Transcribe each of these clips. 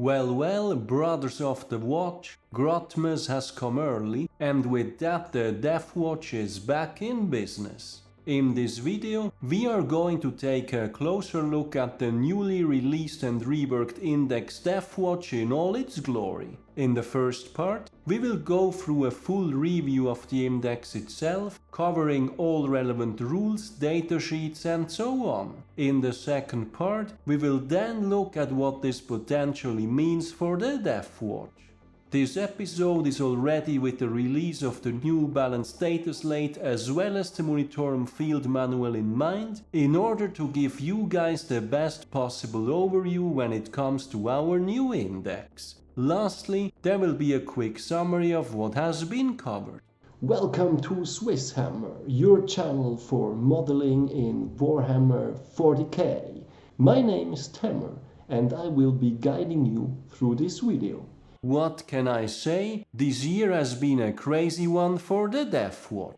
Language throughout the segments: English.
Well, brothers of the watch, Grotmas has come early, and with that the Deathwatch is back in business. In this video, we are going to take a closer look at the newly released and reworked index Deathwatch in all its glory. In the first part, we will go through a full review of the index itself, covering all relevant rules, datasheets and so on. In the second part, we will then look at what this potentially means for the Deathwatch. This episode is already with the release of the new Balance Dataslate as well as the Munitorum Field Manual in mind, in order to give you guys the best possible overview when it comes to our new index. Lastly, there will be a quick summary of what has been covered. Welcome to SwissHammer, your channel for modeling in Warhammer 40k. My name is Tammer and I will be guiding you through this video. What can I say? This year has been a crazy one for the Deathwatch.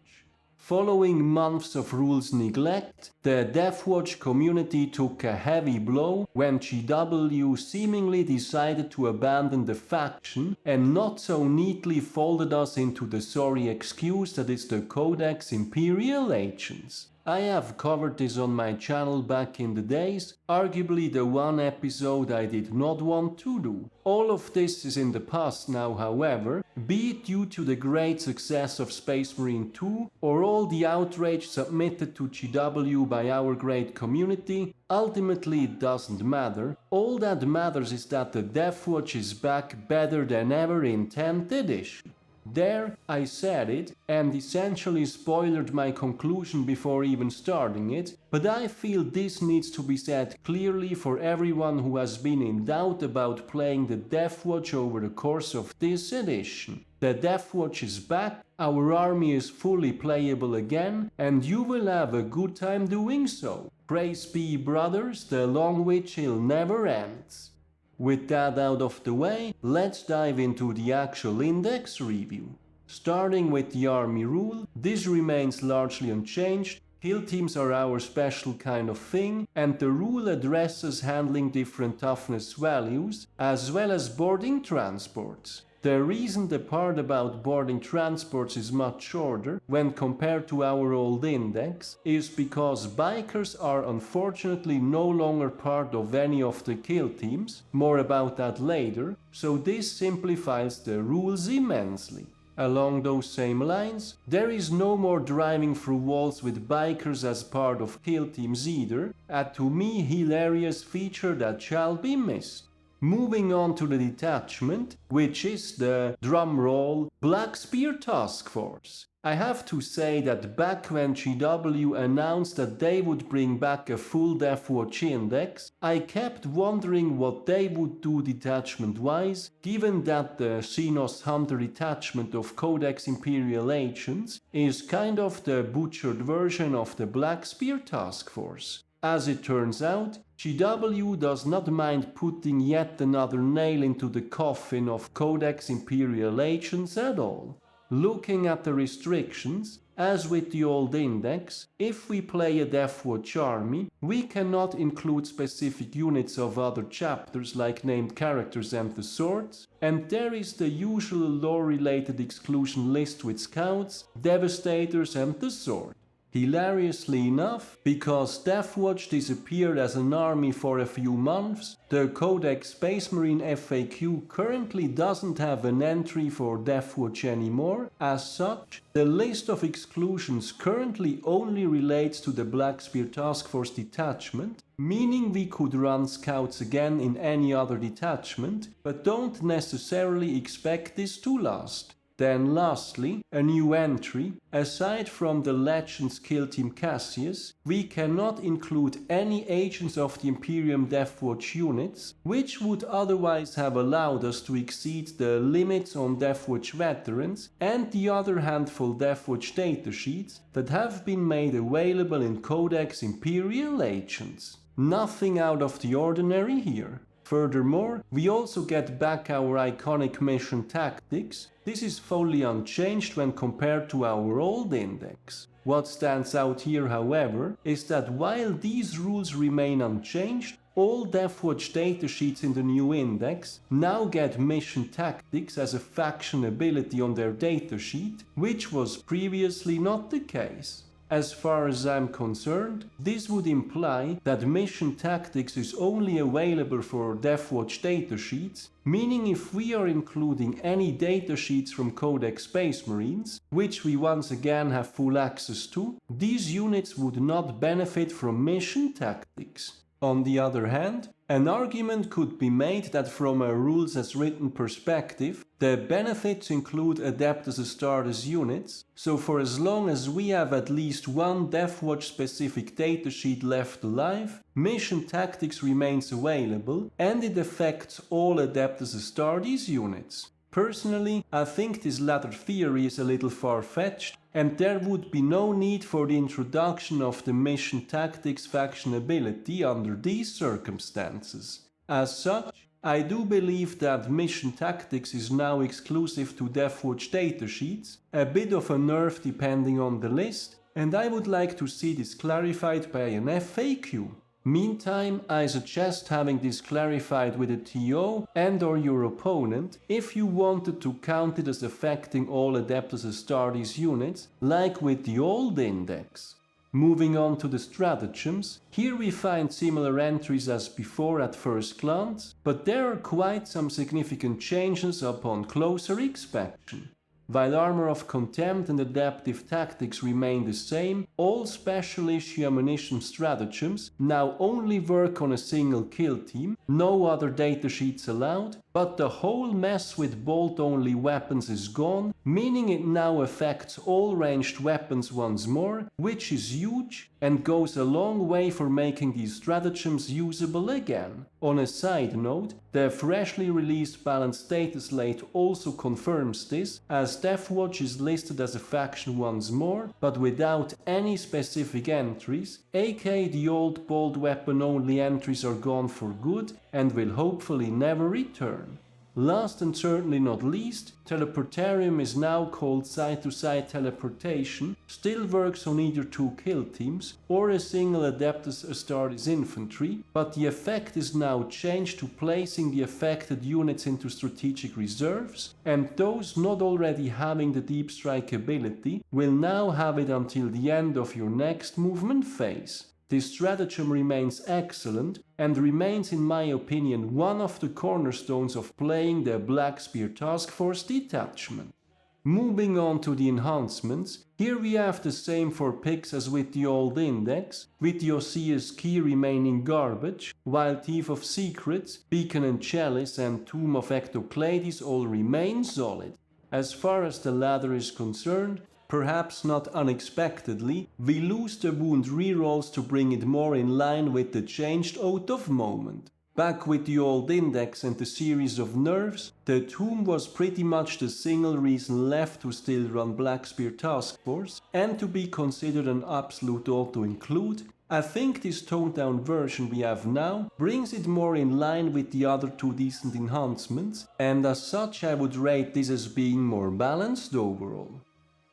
Following months of rules neglect, the Deathwatch community took a heavy blow when GW seemingly decided to abandon the faction and not so neatly folded us into the sorry excuse that is the Codex Imperial Agents. I have covered this on my channel back in the days, arguably the one episode I did not want to do. All of this is in the past now, however, be it due to the great success of Space Marine 2 or all the outrage submitted to GW by our great community. Ultimately it doesn't matter. All that matters is that the Deathwatch is back better than ever in 10th edition. There, I said it, and essentially spoiled my conclusion before even starting it, but I feel this needs to be said clearly for everyone who has been in doubt about playing the Deathwatch over the course of this edition. The Deathwatch is back, our army is fully playable again, and you will have a good time doing so. Praise be, brothers, the long vigil never ends. With that out of the way, let's dive into the actual index review. Starting with the army rule, this remains largely unchanged. Kill teams are our special kind of thing, and the rule addresses handling different toughness values, as well as boarding transports. The reason the part about boarding transports is much shorter when compared to our old index is because bikers are unfortunately no longer part of any of the kill teams, more about that later, so this simplifies the rules immensely. Along those same lines, there is no more driving through walls with bikers as part of kill teams either, a to me hilarious feature that shall be missed. Moving on to the detachment, which is the, drumroll, Black Spear Task Force. I have to say that back when GW announced that they would bring back a full Deathwatch index, I kept wondering what they would do detachment-wise, given that the Xenos Hunter detachment of Codex Imperial Agents is kind of the butchered version of the Black Spear Task Force. As it turns out, GW does not mind putting yet another nail into the coffin of Codex Imperial Agents at all. Looking at the restrictions, as with the old index, if we play a Deathwatch army, we cannot include specific units of other chapters like named characters and the swords, and there is the usual lore-related exclusion list with scouts, devastators and the sword. Hilariously enough, because Deathwatch disappeared as an army for a few months, the Codex Space Marine FAQ currently doesn't have an entry for Deathwatch anymore. As such, the list of exclusions currently only relates to the Black Spear Task Force detachment, meaning we could run scouts again in any other detachment, but don't necessarily expect this to last. Then lastly, a new entry. Aside from the Legends Kill Team Cassius, we cannot include any agents of the Imperium Deathwatch units, which would otherwise have allowed us to exceed the limits on Deathwatch veterans and the other handful Deathwatch datasheets that have been made available in Codex Imperial Agents. Nothing out of the ordinary here. Furthermore, we also get back our iconic mission tactics. This is fully unchanged when compared to our old index. What stands out here, however, is that while these rules remain unchanged, All Deathwatch datasheets in the new index now get mission tactics as a faction ability on their datasheet, which was previously not the case. As far as I'm concerned, this would imply that mission tactics is only available for Deathwatch datasheets, meaning if we are including any datasheets from Codex Space Marines, which we once again have full access to, these units would not benefit from mission tactics. On the other hand, an argument could be made that from a rules as written perspective, the benefits include Adeptus Astartes units, so for as long as we have at least one Deathwatch specific datasheet left alive, mission tactics remains available and it affects all Adeptus Astartes units. Personally, I think this latter theory is a little far-fetched, and there would be no need for the introduction of the mission tactics faction ability under these circumstances. As such, I do believe that mission tactics is now exclusive to Deathwatch datasheets, a bit of a nerf depending on the list, and I would like to see this clarified by an FAQ. Meantime, I suggest having this clarified with a TO and or your opponent if you wanted to count it as affecting all Adeptus Astartes units, like with the old index. Moving on to the stratagems, here we find similar entries as before at first glance, but there are quite some significant changes upon closer inspection. While Armor of Contempt and Adaptive Tactics remain the same, all special issue ammunition stratagems now only work on a single kill team, no other datasheets allowed, but the whole mess with bolt-only weapons is gone, meaning it now affects all ranged weapons once more, which is huge and goes a long way for making these stratagems usable again. On a side note, the freshly released Balance Dataslate also confirms this, as Deathwatch is listed as a faction once more, but without any specific entries, aka the old bolt weapon only entries are gone for good and will hopefully never return. Last and certainly not least, Teleportarium is now called side-to-side teleportation, still works on either two kill teams or a single Adeptus Astartes infantry, but the effect is now changed to placing the affected units into strategic reserves, and those not already having the Deep Strike ability will now have it until the end of your next movement phase. This stratagem remains excellent and remains in my opinion one of the cornerstones of playing the Black Spear Task Force detachment. Moving on to the enhancements, here we have the same for picks as with the old index, with the Osseous Key remaining garbage, while Thief of Secrets, Beacon and Chalice and Tomb of Ectoclades all remain solid. As far as the latter is concerned, perhaps not unexpectedly, we lose the wound rerolls to bring it more in line with the changed Oath of Moment. Back with the old index and the series of nerfs, the tomb was pretty much the single reason left to still run Black Spear Task Force and to be considered an absolute auto-include. I think this toned down version we have now brings it more in line with the other two decent enhancements, and as such I would rate this as being more balanced overall.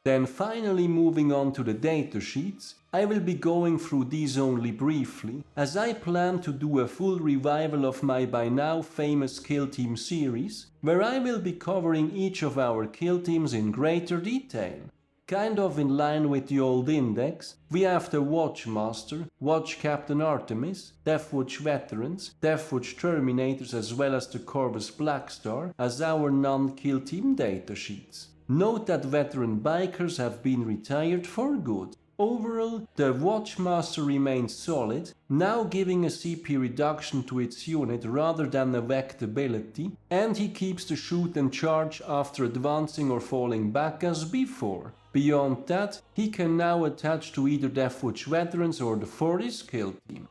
Then finally moving on to the datasheets, I will be going through these only briefly, as I plan to do a full revival of my by now famous Kill Team series, where I will be covering each of our kill teams in greater detail. Kind of in line with the old index, we have the Watchmaster, Watch Captain Artemis, Deathwatch Veterans, Deathwatch Terminators as well as the Corvus Blackstar as our non-kill team datasheets. Note that veteran bikers have been retired for good. Overall, the Watchmaster remains solid, now giving a CP reduction to its unit rather than a vect ability, and he keeps the shoot and charge after advancing or falling back as before. Beyond that, he can now attach to either Deathwatch Veterans or the Proteus Kill Team.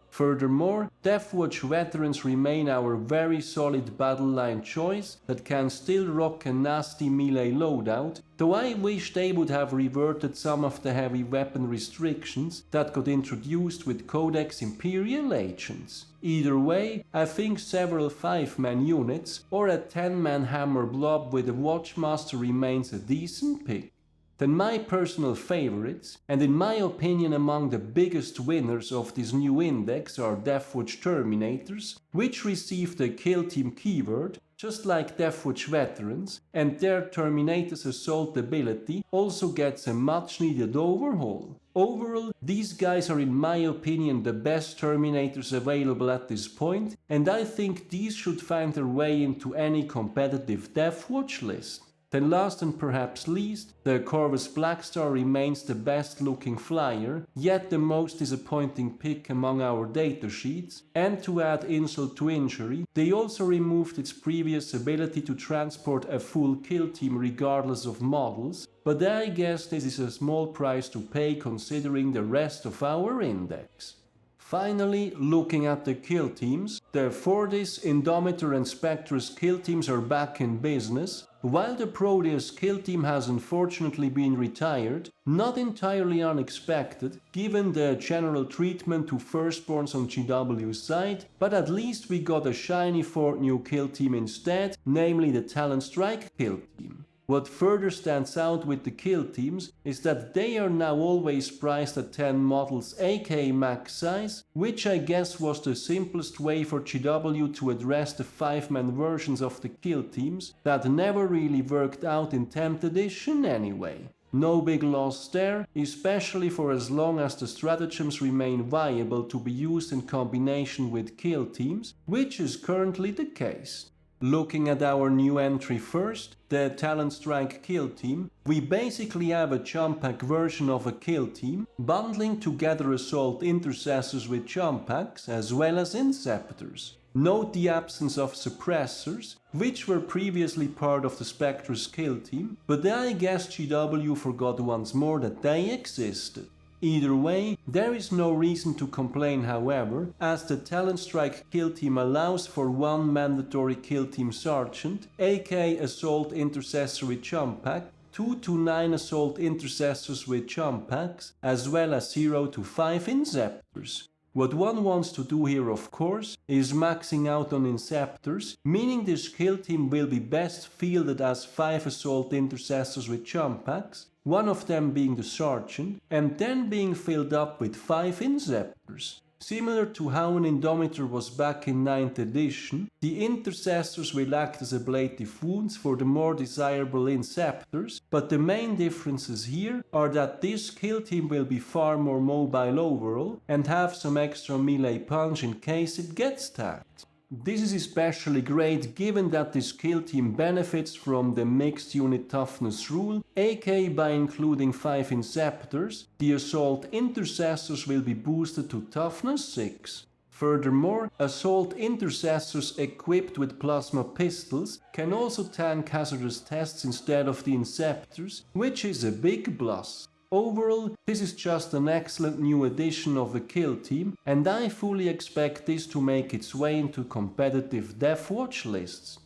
Furthermore, Deathwatch Veterans remain our very solid battle line choice that can still rock a nasty melee loadout, though I wish they would have reverted some of the heavy weapon restrictions that got introduced with Codex Imperial Agents. Either way, I think several 5-man units or a 10-man hammer blob with a Watchmaster remains a decent pick. then my personal favorites, and in my opinion among the biggest winners of this new index, are Deathwatch Terminators, which received the Kill Team keyword, just like Deathwatch Veterans, and their Terminator's assault ability also gets a much needed overhaul. Overall, these guys are in my opinion the best Terminators available at this point, and I think these should find their way into any competitive Deathwatch list. Then last and perhaps least, the Corvus Blackstar remains the best looking flyer, yet the most disappointing pick among our datasheets, and to add insult to injury, they also removed its previous ability to transport a full kill team regardless of models, but I guess this is a small price to pay considering the rest of our index. Finally, looking at the kill teams, the Fortis, Indomitor and Spectre's kill teams are back in business, while the Proteus Kill Team has unfortunately been retired, not entirely unexpected given the general treatment to firstborns on GW's side, but at least we got a shiny fourth new kill team instead, namely the Talonstrike Kill Team. What further stands out with the kill teams is that they are now always priced at 10 models aka max size, which I guess was the simplest way for GW to address the 5-man versions of the kill teams that never really worked out in 10th edition anyway. No big loss there, especially for as long as the stratagems remain viable to be used in combination with kill teams, which is currently the case. Looking at our new entry first, the Talonstrike Kill Team, we basically have a jump pack version of a kill team, bundling together assault intercessors with jump packs as well as inceptors. Note the absence of suppressors, which were previously part of the Spectre's kill team, but I guess GW forgot once more that they existed. Either way, there is no reason to complain however, as the Talonstrike Kill Team allows for one mandatory Kill Team Sergeant, aka Assault Intercessor with Jump Pack, 2 to 9 Assault Intercessors with Jump Packs, as well as 0 to 5 Inceptors. What one wants to do here of course is maxing out on Inceptors, meaning this kill team will be best fielded as 5 Assault Intercessors with Jump Packs, one of them being the Sergeant, and then being filled up with 5 Inceptors. Similar to how an Indomitor was back in 9th edition, the Intercessors will act as ablative wounds for the more desirable Inceptors, but the main differences here are that this kill team will be far more mobile overall and have some extra melee punch in case it gets tagged. This is especially great given that this kill team benefits from the mixed unit toughness rule, aka by including 5 Inceptors, the assault intercessors will be boosted to toughness 6. Furthermore, assault intercessors equipped with plasma pistols can also tank hazardous tests instead of the Inceptors, which is a big plus. Overall, this is just an excellent new addition of the kill team, and I fully expect this to make its way into competitive Deathwatch lists.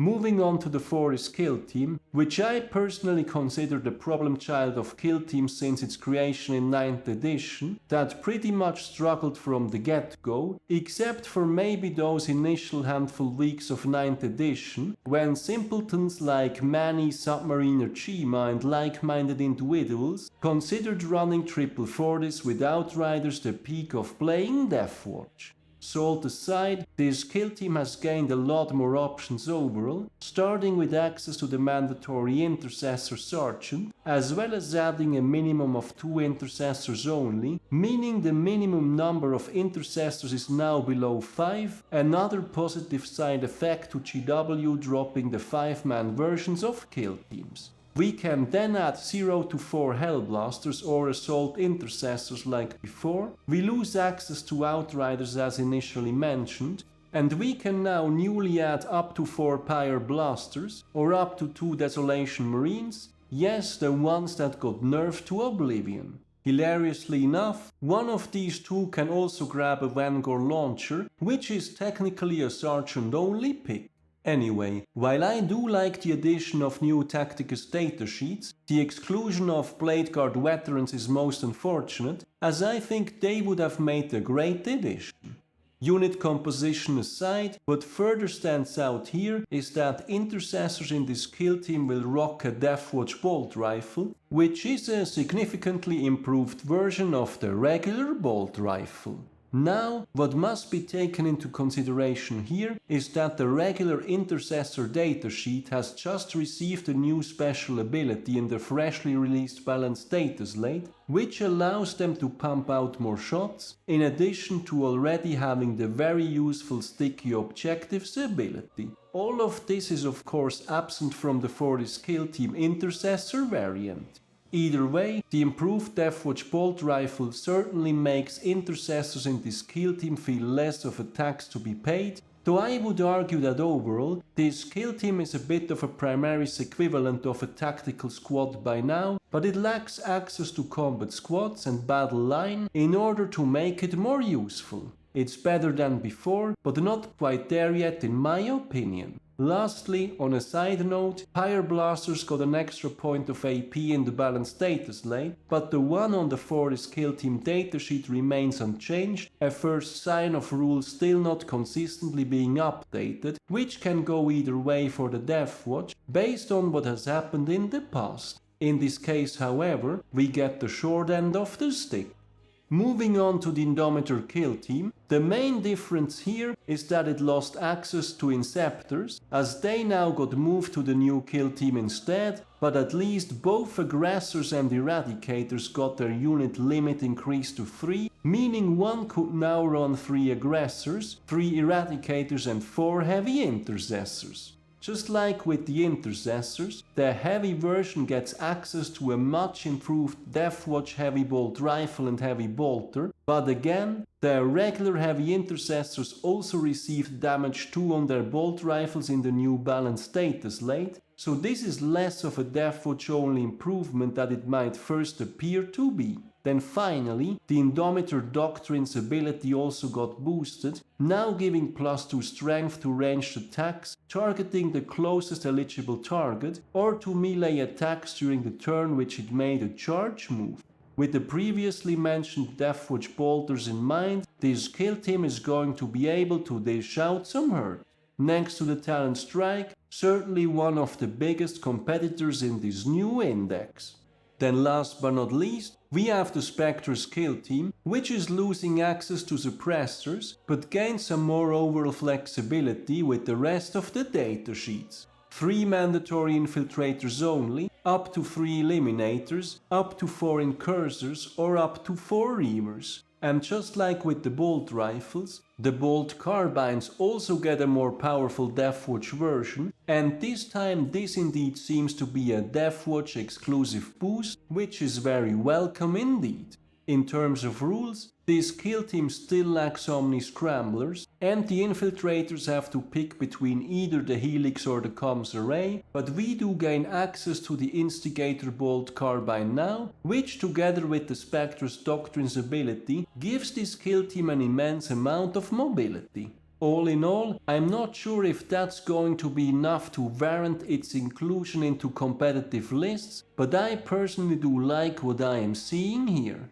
Moving on to the Proteus Kill Team, which I personally consider the problem child of kill teams since its creation in 9th edition, that pretty much struggled from the get-go, except for maybe those initial handful weeks of 9th edition, when simpletons like Manny, Submariner Chima and like-minded individuals considered running triple Fortis with Outriders the peak of playing Deathwatch. Salt aside, this kill team has gained a lot more options overall, starting with access to the mandatory Intercessor Sergeant, as well as adding a minimum of 2 Intercessors only, meaning the minimum number of Intercessors is now below 5, another positive side effect to GW dropping the 5-man versions of kill teams. We can then add 0 to 4 Hellblasters or Assault Intercessors like before, we lose access to Outriders as initially mentioned, and we can now newly add up to 4 Pyre Blasters or up to 2 Desolation Marines, yes, the ones that got nerfed to oblivion. Hilariously enough, one of these 2 can also grab a Vanguard launcher, which is technically a Sergeant only pick. Anyway, while I do like the addition of new Tacticus datasheets, the exclusion of Blade Guard veterans is most unfortunate, as I think they would have made a great addition. Unit composition aside, what further stands out here is that intercessors in this kill team will rock a Deathwatch bolt rifle, which is a significantly improved version of the regular bolt rifle. Now, what must be taken into consideration here is that the regular intercessor datasheet has just received a new special ability in the freshly released Balance Dataslate, which allows them to pump out more shots, in addition to already having the very useful sticky objectives ability. All of this is of course absent from the Proteus Kill Team intercessor variant. Either way, the improved Deathwatch bolt rifle certainly makes intercessors in this kill team feel less of a tax to be paid, though I would argue that overall, this kill team is a bit of a Primaris equivalent of a tactical squad by now, but it lacks access to combat squads and battle line in order to make it more useful. It's better than before, but not quite there yet in my opinion. Lastly, on a side note, Pyre Blasters got an extra point of AP in the Balance Dataslate, but the one on the Proteus Kill Team datasheet remains unchanged, a first sign of rules still not consistently being updated, which can go either way for the Deathwatch, based on what has happened in the past. In this case, however, we get the short end of the stick. Moving on to the Indomitor Kill Team, the main difference here is that it lost access to Inceptors, as they now got moved to the new Kill Team instead, but at least both Aggressors and Eradicators got their unit limit increased to 3, meaning one could now run 3 Aggressors, 3 Eradicators and 4 Heavy Intercessors. Just like with the Intercessors, the heavy version gets access to a much improved Deathwatch heavy bolt rifle and heavy bolter, but again, the regular heavy Intercessors also received damage 2 on their bolt rifles in the new Balance Dataslate, so this is less of a Deathwatch only improvement than it might first appear to be. Then finally, the Indomitor Doctrine's ability also got boosted, now giving +2 strength to ranged attacks, targeting the closest eligible target, or to melee attacks during the turn which it made a charge move. With the previously mentioned Deathwatch bolters in mind, this kill team is going to be able to dish out some hurt. Next to the Talonstrike, certainly one of the biggest competitors in this new index. Then last but not least, we have the Spectre's Kill Team, which is losing access to suppressors, but gains some more overall flexibility with the rest of the datasheets. 3 mandatory infiltrators only, up to 3 eliminators, up to 4 incursors or up to 4 reavers. And just like with the bolt rifles, the bolt carbines also get a more powerful Deathwatch version, and this time this indeed seems to be a Deathwatch exclusive boost, which is very welcome indeed. In terms of rules, this kill team still lacks Omni Scramblers, and the infiltrators have to pick between either the Helix or the Comms Array, but we do gain access to the Instigator Bolt Carbine now, which together with the Spectre's Doctrine's ability gives this kill team an immense amount of mobility. All in all, I'm not sure if that's going to be enough to warrant its inclusion into competitive lists, but I personally do like what I am seeing here.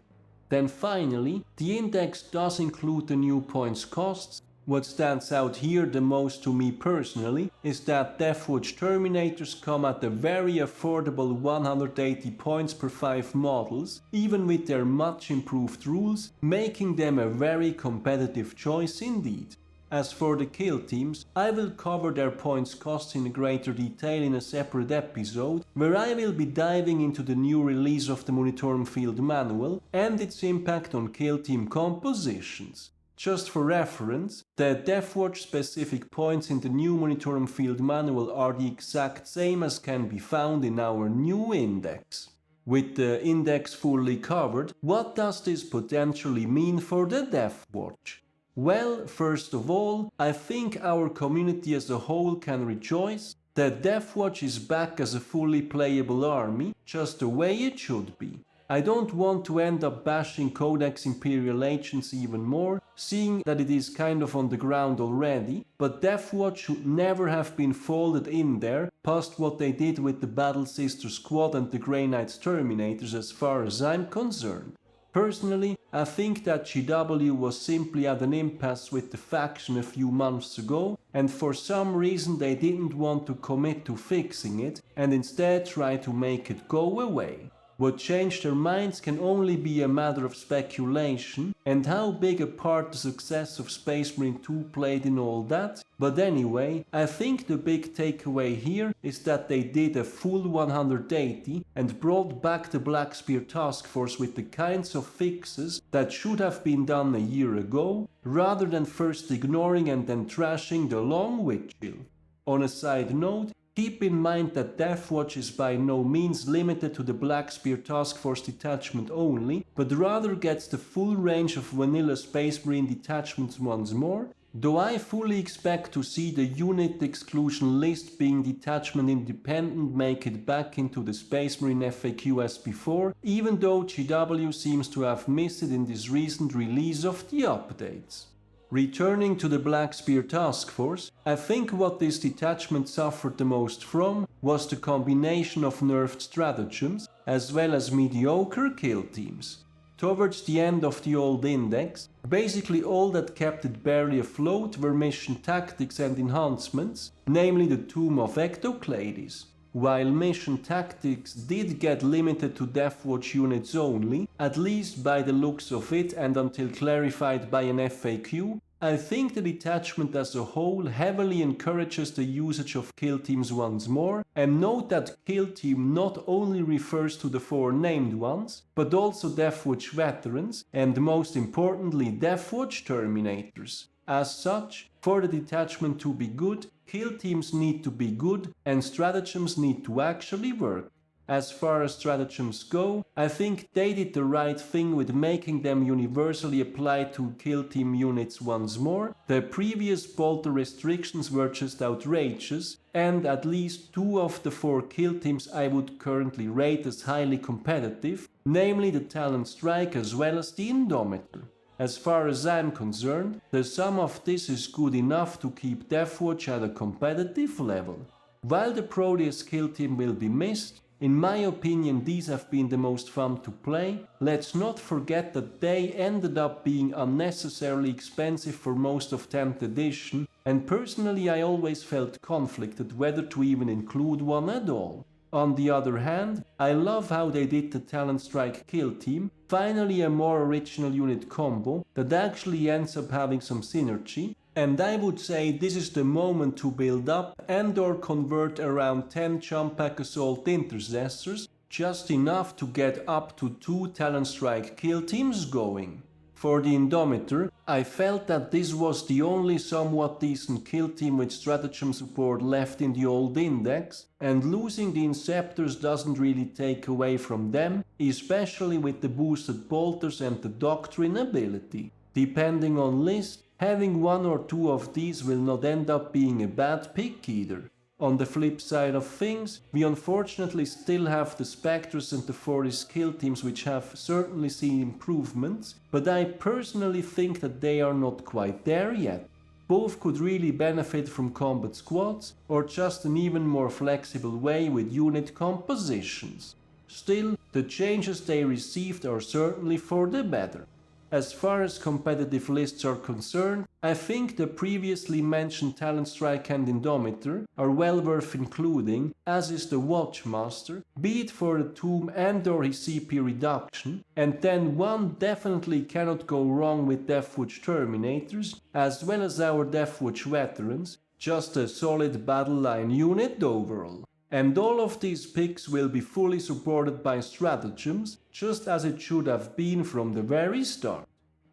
Then finally, the index does include the new points costs. What stands out here the most to me personally is that Deathwatch Terminators come at a very affordable 180 points per 5 models, even with their much improved rules, making them a very competitive choice indeed. As for the kill teams, I will cover their points costs in greater detail in a separate episode, where I will be diving into the new release of the Munitorum Field Manual and its impact on kill team compositions. Just for reference, the Deathwatch specific points in the new Munitorum Field Manual are the exact same as can be found in our new index. With the index fully covered, what does this potentially mean for the Deathwatch? Well, first of all, I think our community as a whole can rejoice that Deathwatch is back as a fully playable army, just the way it should be. I don't want to end up bashing Codex Imperial Agents even more, seeing that it is kind of on the ground already, but Deathwatch should never have been folded in there past what they did with the Battle Sister Squad and the Grey Knights Terminators as far as I'm concerned. Personally, I think that GW was simply at an impasse with the faction a few months ago, and for some reason they didn't want to commit to fixing it and instead try to make it go away. What changed their minds can only be a matter of speculation and how big a part the success of Space Marine 2 played in all that, but anyway, I think the big takeaway here is that they did a full 180 and brought back the Black Spear task force with the kinds of fixes that should have been done a year ago, rather than first ignoring and then trashing the long Witchill. On a side note, keep in mind that Deathwatch is by no means limited to the Black Spear Task Force detachment only, but rather gets the full range of vanilla Space Marine detachments once more, though I fully expect to see the unit exclusion list being detachment independent make it back into the Space Marine FAQ as before, even though GW seems to have missed it in this recent release of the updates. Returning to the Black Spear Task Force, I think what this detachment suffered the most from was the combination of nerfed stratagems as well as mediocre kill teams. Towards the end of the old index, basically all that kept it barely afloat were mission tactics and enhancements, namely the Tomb of Ectoclades. While mission tactics did get limited to Deathwatch units only, at least by the looks of it and until clarified by an FAQ, I think the detachment as a whole heavily encourages the usage of kill teams once more, and note that kill team not only refers to the four named ones, but also Deathwatch veterans and most importantly Deathwatch terminators. As such, for the detachment to be good, kill teams need to be good and stratagems need to actually work. As far as stratagems go, I think they did the right thing with making them universally applied to kill team units once more. The previous bolter restrictions were just outrageous, and at least 2 of the 4 kill teams I would currently rate as highly competitive, namely the Talonstrike as well as the Indomitor. As far as I'm concerned, the sum of this is good enough to keep Deathwatch at a competitive level. While the Proteus Kill Team will be missed, in my opinion these have been the most fun to play. Let's not forget that they ended up being unnecessarily expensive for most of 10th edition, and personally I always felt conflicted whether to even include one at all. On the other hand, I love how they did the Talonstrike Kill Team, finally a more original unit combo that actually ends up having some synergy, and I would say this is the moment to build up and or convert around 10 Jump Pack Assault Intercessors, just enough to get up to 2 Talonstrike Kill Teams going. For the Indomitor, I felt that this was the only somewhat decent kill team with stratagem support left in the old index, and losing the Inceptors doesn't really take away from them, especially with the boosted bolters and the Doctrine ability. Depending on list, having 1 or 2 of these will not end up being a bad pick either. On the flip side of things, we unfortunately still have the Spectres and the Fortis kill teams, which have certainly seen improvements, but I personally think that they are not quite there yet. Both could really benefit from combat squads, or just an even more flexible way with unit compositions. Still, the changes they received are certainly for the better. As far as competitive lists are concerned, I think the previously mentioned Talonstrike and Indomitor are well worth including, as is the Watchmaster, be it for the Tomb and or his CP reduction, and then one definitely cannot go wrong with Deathwatch Terminators, as well as our Deathwatch Veterans, just a solid battle line unit overall. And all of these picks will be fully supported by stratagems, just as it should have been from the very start.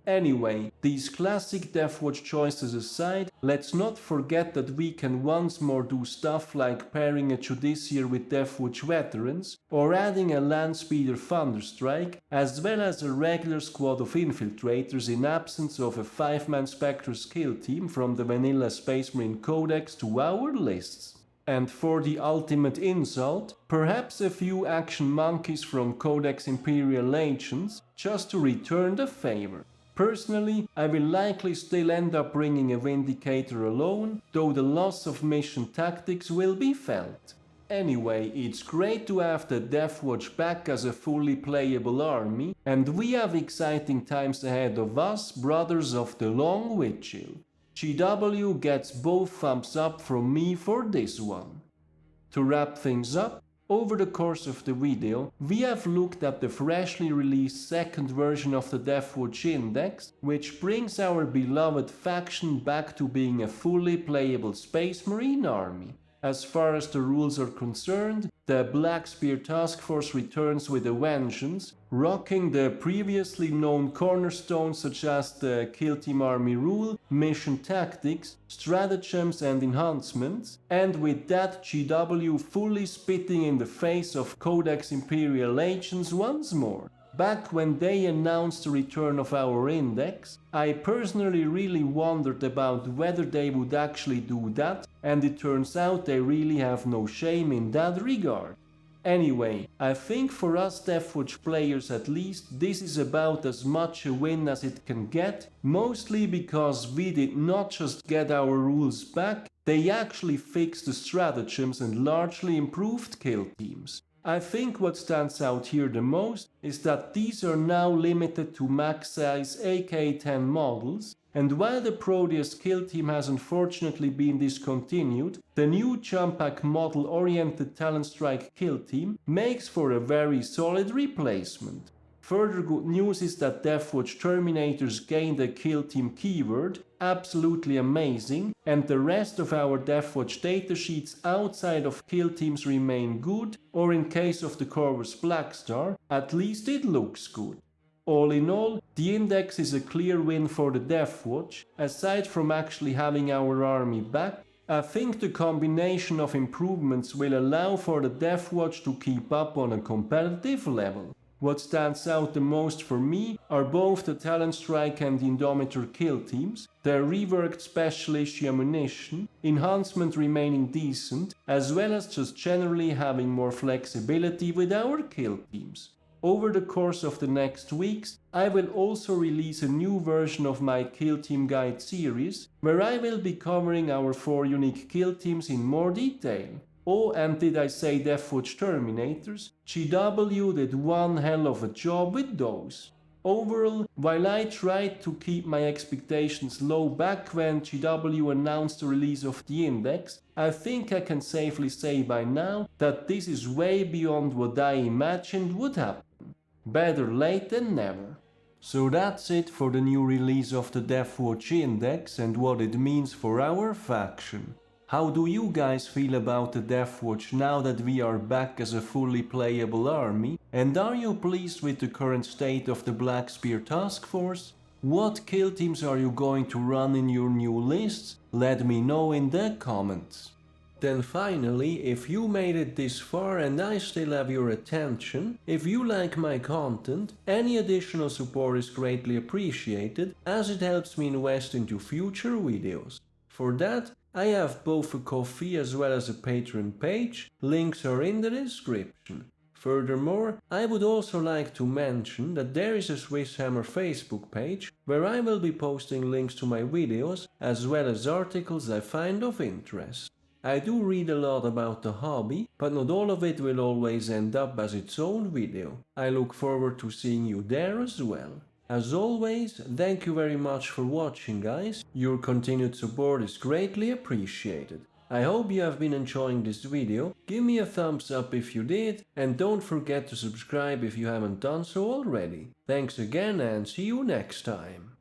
Anyway, these classic Deathwatch choices aside, let's not forget that we can once more do stuff like pairing a Judiciary with Deathwatch Veterans, or adding a Landspeeder Thunderstrike, as well as a regular squad of Infiltrators in absence of a 5-man Spectres kill team from the vanilla Space Marine Codex to our lists. And for the ultimate insult, perhaps a few action monkeys from Codex Imperial Agents, just to return the favor. Personally, I will likely still end up bringing a Vindicator alone, though the loss of mission tactics will be felt. Anyway, it's great to have the Deathwatch back as a fully playable army, and we have exciting times ahead of us, brothers of the Long Vigil. GW gets both thumbs up from me for this one. To wrap things up, over the course of the video, we have looked at the freshly released second version of the Deathwatch Index, which brings our beloved faction back to being a fully playable Space Marine army. As far as the rules are concerned, the Black Spear Task Force returns with a vengeance, rocking the previously known cornerstones such as the Kill Team Army Rule, Mission Tactics, Stratagems and Enhancements, and with that GW fully spitting in the face of Codex Imperial Agents once more. Back when they announced the return of our index, I personally really wondered about whether they would actually do that, and it turns out they really have no shame in that regard. Anyway, I think for us Deathwatch players at least, this is about as much a win as it can get, mostly because we did not just get our rules back, they actually fixed the stratagems and largely improved kill teams. I think what stands out here the most is that these are now limited to max size AK-10 models, and while the Proteus Kill Team has unfortunately been discontinued, the new jump pack model oriented Talonstrike Kill Team makes for a very solid replacement. Further good news is that Deathwatch Terminators gained a Kill Team keyword, absolutely amazing, and the rest of our Deathwatch datasheets outside of Kill Teams remain good, or in case of the Corvus Blackstar, at least it looks good. All in all, the index is a clear win for the Deathwatch. Aside from actually having our army back, I think the combination of improvements will allow for the Deathwatch to keep up on a competitive level. What stands out the most for me are both the Talonstrike and Indomitor kill teams, their reworked special issue ammunition, enhancement remaining decent, as well as just generally having more flexibility with our kill teams. Over the course of the next weeks, I will also release a new version of my Kill Team Guide series, where I will be covering our 4 unique kill teams in more detail. Oh, and did I say Deathwatch Terminators? GW did one hell of a job with those. Overall, while I tried to keep my expectations low back when GW announced the release of the index, I think I can safely say by now that this is way beyond what I imagined would happen. Better late than never. So that's it for the new release of the Deathwatch Index and what it means for our faction. How do you guys feel about the Deathwatch now that we are back as a fully playable army? And are you pleased with the current state of the Black Spear Task Force? What kill teams are you going to run in your new lists? Let me know in the comments. Then finally, if you made it this far and I still have your attention, if you like my content, any additional support is greatly appreciated as it helps me invest into future videos. For that, I have both a Ko-fi as well as a Patreon page, links are in the description. Furthermore, I would also like to mention that there is a SwissHammer Facebook page where I will be posting links to my videos as well as articles I find of interest. I do read a lot about the hobby, but not all of it will always end up as its own video. I look forward to seeing you there as well. As always, thank you very much for watching, guys. Your continued support is greatly appreciated. I hope you have been enjoying this video. Give me a thumbs up if you did, and don't forget to subscribe if you haven't done so already. Thanks again and see you next time.